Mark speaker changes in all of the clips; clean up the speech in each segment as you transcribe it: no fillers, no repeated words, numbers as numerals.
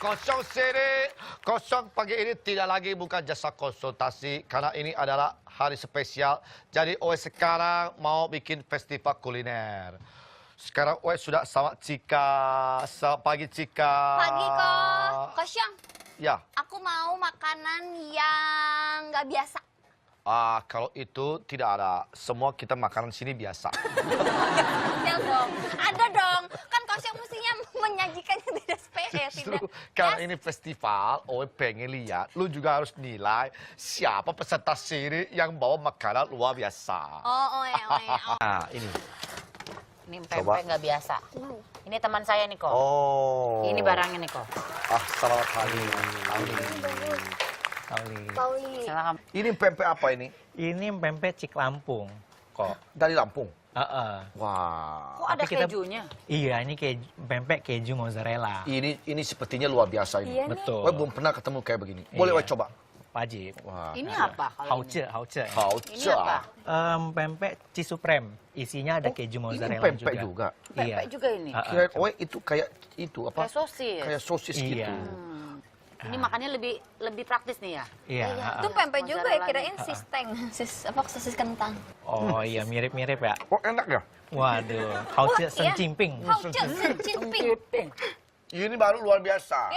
Speaker 1: kosong sini, kosong pagi ini tidak lagi bukan jasa konsultasi karena ini adalah hari spesial. Jadi Oe sekarang mau bikin festival kuliner. Sekarang Oe sudah sama Cika. Selamat pagi Cika.
Speaker 2: Pagi kok, kosong.
Speaker 1: Ya.
Speaker 2: Aku mau makanan yang nggak biasa.
Speaker 1: Kalau itu tidak ada. Semua kita makanan sini biasa.
Speaker 2: Ada dong, ada dong. Kan kosong mestinya menyajikan yang tidak spesial.
Speaker 1: Justru karena ini festival, Oe pengen lihat. Lu juga harus nilai siapa peserta sini yang bawa makanan luar biasa.
Speaker 2: Oh.
Speaker 1: Nah, ini.
Speaker 3: Ini
Speaker 1: Coba.
Speaker 3: pempek nggak biasa. Ini teman saya nih kok.
Speaker 1: Oh.
Speaker 3: Ini barangnya nih kok.
Speaker 1: Selamat pagi.
Speaker 2: Pauli.
Speaker 3: Silakan.
Speaker 1: Ini pempek apa ini?
Speaker 4: Ini pempek Cik Lampung kok.
Speaker 1: Dari Lampung. Wah.
Speaker 3: Kok ada
Speaker 4: Tapi kita-
Speaker 3: kejunya?
Speaker 4: Iya, ini pempek keju mozzarella.
Speaker 1: Ini sepertinya luar biasa ini.
Speaker 2: Iya nih.
Speaker 4: Betul.
Speaker 1: Oe belum pernah ketemu kayak begini. Boleh Oe
Speaker 4: Iya.
Speaker 1: coba?
Speaker 4: Wajib.
Speaker 1: Wah.
Speaker 3: Ini apa kalau ini?
Speaker 4: Hauce.
Speaker 3: Ini apa?
Speaker 4: Pempek Cisupreme. Isinya ada keju
Speaker 1: Ini
Speaker 4: mozzarella
Speaker 1: pempek juga.
Speaker 4: Iya.
Speaker 3: Pempek juga ini.
Speaker 1: Kirain Oe itu kayak itu apa?
Speaker 3: Kayak sosis.
Speaker 1: Kayak sosis
Speaker 4: Iya.
Speaker 1: gitu.
Speaker 3: Ini makannya lebih praktis nih ya.
Speaker 4: Iya.
Speaker 2: Itu pempek juga ya,
Speaker 3: Mozzarella.
Speaker 2: kirain sosis kentang.
Speaker 4: Oh iya, mirip-mirip ya.
Speaker 1: Oh enak ya?
Speaker 4: Waduh, Hauce
Speaker 2: iya.
Speaker 4: Sencimping.
Speaker 2: Hauce Sencimping.
Speaker 1: Ini baru luar biasa.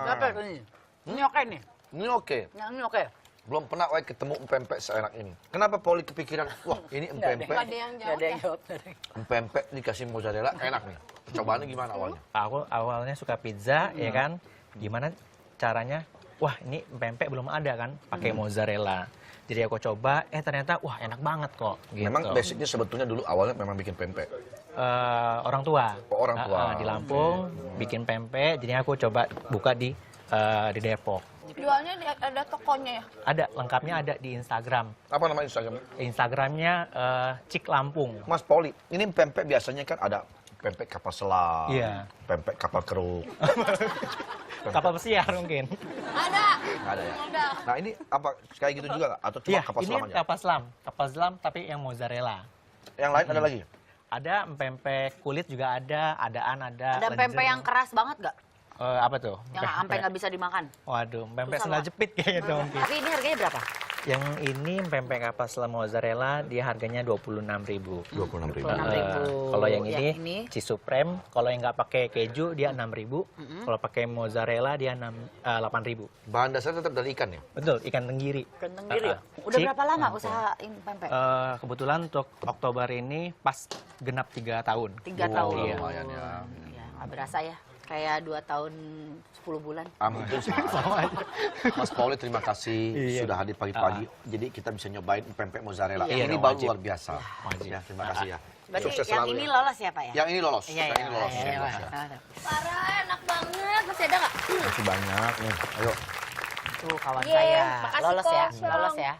Speaker 3: Berapa ini? Ini oke nih.
Speaker 1: Ini oke.
Speaker 3: Ini oke.
Speaker 1: Belum pernah Oe ketemu pempek seenak ini. Kenapa Pauli kepikiran, wah ini pempek,
Speaker 2: Gak ada yang
Speaker 3: Nggak ada yang
Speaker 2: jawab.
Speaker 3: jawab.
Speaker 1: pempek dikasih mozzarella enak nih. Cobaannya gimana awalnya?
Speaker 4: Aku awalnya suka pizza, ya kan. Gimana caranya? Wah, ini pempek belum ada kan, pakai mozzarella. Jadi aku coba, ternyata wah enak banget kok. Gitu.
Speaker 1: Memang basicnya sebetulnya dulu awalnya memang bikin pempek.
Speaker 4: Orang tua.
Speaker 1: Oh, orang tua.
Speaker 4: Di Lampung bikin pempek, jadi aku coba buka di Depok.
Speaker 2: Jualnya ada tokonya ya?
Speaker 4: Ada, lengkapnya ada di Instagram.
Speaker 1: Apa nama Instagramnya?
Speaker 4: Instagramnya Cik Lampung.
Speaker 1: Mas Pauli, ini pempek biasanya kan ada pempek kapal selam,
Speaker 4: Iya.
Speaker 1: pempek kapal keruk.
Speaker 4: Kapal pesiar mungkin.
Speaker 2: Ada.
Speaker 1: Nggak ada ya?
Speaker 2: Ada.
Speaker 1: Nah ini apa kayak gitu juga nggak? Atau cuma
Speaker 4: Iya,
Speaker 1: kapal
Speaker 4: ini
Speaker 1: selam aja?
Speaker 4: kapal selam tapi yang mozzarella.
Speaker 1: Yang lain ada lagi?
Speaker 4: Ada pempek kulit juga ada, adaan ada.
Speaker 3: Ada pempek
Speaker 4: lenjer.
Speaker 3: yang keras banget gak?
Speaker 4: Apa tuh?
Speaker 3: Yang sampai nggak bisa dimakan.
Speaker 4: Waduh, pempek
Speaker 3: Itu
Speaker 4: sendal
Speaker 3: sama.
Speaker 4: jepit kayak gitu mungkin.
Speaker 3: Tapi ini harganya berapa?
Speaker 4: Yang ini pempek kapal selam mozzarella dia harganya 26.000.
Speaker 1: 26.000.
Speaker 3: 26.000.
Speaker 4: Kalau yang
Speaker 3: Yang
Speaker 4: ini,
Speaker 3: ini?
Speaker 4: Cisupreme, kalau yang nggak pakai keju dia 6.000. Kalau pakai mozzarella dia 8.000.
Speaker 1: Bahan dasarnya tetap dari ikan ya?
Speaker 4: Betul, ikan tenggiri.
Speaker 3: Ikan tenggiri ya? Udah
Speaker 4: Cik
Speaker 3: berapa lama
Speaker 4: Lampung.
Speaker 3: usaha ini pempek?
Speaker 4: Kebetulan untuk Oktober ini pas genap 3 tahun.
Speaker 3: 3 tahun.
Speaker 4: Iya.
Speaker 1: Lumayan ya.
Speaker 3: Ya, nggak berasa ya. Kayak 2 tahun 10 bulan.
Speaker 1: Mungkin sama. Mas Pauli terima kasih
Speaker 4: Iya.
Speaker 1: sudah hadir pagi-pagi. Jadi kita bisa nyobain pempek mozzarella.
Speaker 3: Iya,
Speaker 1: Ini
Speaker 4: dong,
Speaker 1: baru
Speaker 4: wajib.
Speaker 1: luar biasa.
Speaker 4: Wajib.
Speaker 1: Ya, terima kasih ya.
Speaker 3: Berarti
Speaker 1: Sukses
Speaker 3: yang
Speaker 1: selalu
Speaker 3: ini
Speaker 1: ya.
Speaker 3: lolos ya Pak ya?
Speaker 1: Yang ini lolos.
Speaker 3: Iya,
Speaker 1: yang ini lolos. Yang lolos ya.
Speaker 2: Parah, enak banget. Masih ada nggak?
Speaker 1: Masih banyak nih. Ayo.
Speaker 3: Tuh kawan
Speaker 2: Yeay,
Speaker 3: saya.
Speaker 2: makasih,
Speaker 3: Lolos ya,
Speaker 2: Kosong.
Speaker 3: lolos ya.